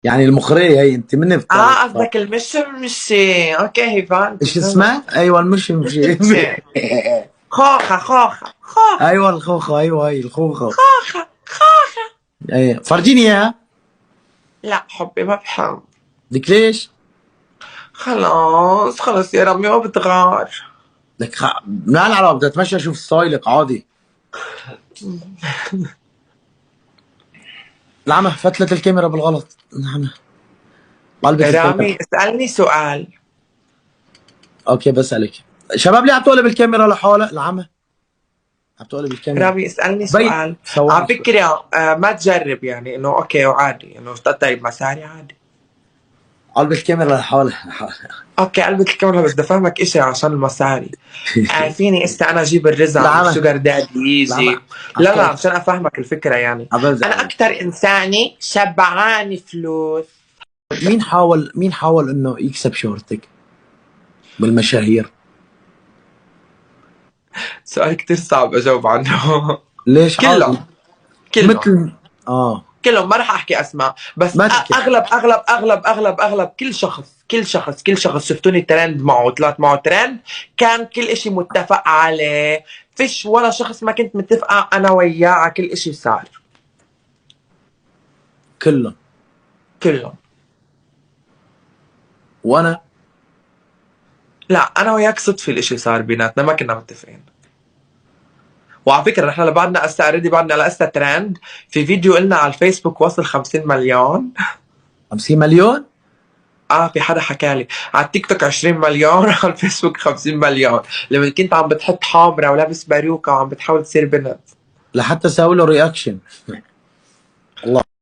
يعني المخرية هي انت مني بتعرف. قصدك المشمشي. اوكي، هي فهمت ايش فهمت. اسمه؟ ايوه المشمشي. مشمشي. خوخة خوخة خوخة. ايوه الخوخة، ايوه هي الخوخة. خوخة خوخة. ايه فرجيني اياها. لا حبي ما بحب. لك ليش؟ خلاص خلاص يا رامي، ما بتغار. لك لا لا، بدي اتمشى اشوف ستايلك عادي. نعم فتلت الكاميرا بالغلط. نعم قلبت الكاميرا. رامي اسألني سؤال. اوكي بسألك. شباب ليه عم تقلب الكاميرا لحالها؟ العمى عم تقلب الكاميرا. رامي اسألني بين سؤال. على ثواني شوي. فكرة ما تجرب يعني انه اوكي وعادي انه تطيب مصاري عادي. قلب الكاميرا لحالها. اوكي قلبت الكاميرا، بس بدي افهمك اشي عشان المصاري. فيني اسا انا اجيب الرزم العمى والشوجر دادي العمى يجي. عم لا لا، تقلب. عشان افهمك الفكرة يعني. عم بمزح انا عليك. اكتر انسانة شبعانة فلوس. مين حاول انه يكسب شهرتك بالمشاهير؟ سؤال كتير صعب اجاوب عنه. ليش عادي؟ كلهم. كلهم. مثل كلهم، ما راح احكي اسماء، بس ما تحكي. اغلب كل شخص شفتوني ترند معه، طلعت معه ترند، كان كل اشي متفق عليه. فيش ولا شخص ما كنت متفقة انا وياه على كل اشي صار. كلهم. كلهم. وانا لا انا وياك صدفة الاشي صار بيناتنا، ما كنا متفقين. وعلى فكرة نحن لبعضنا هسه اوريدي بعدنا لسه ترند. في فيديو قلنا على الفيسبوك وصل 50 مليون. 50 مليون. في حدا حكى لي على التيك توك 20 مليون، على الفيسبوك 50 مليون، لما كنت عم بتحط حامرة ولابس باروكة وعم بتحاول تصير بنت. لحتى سوي له رياكشن. الله.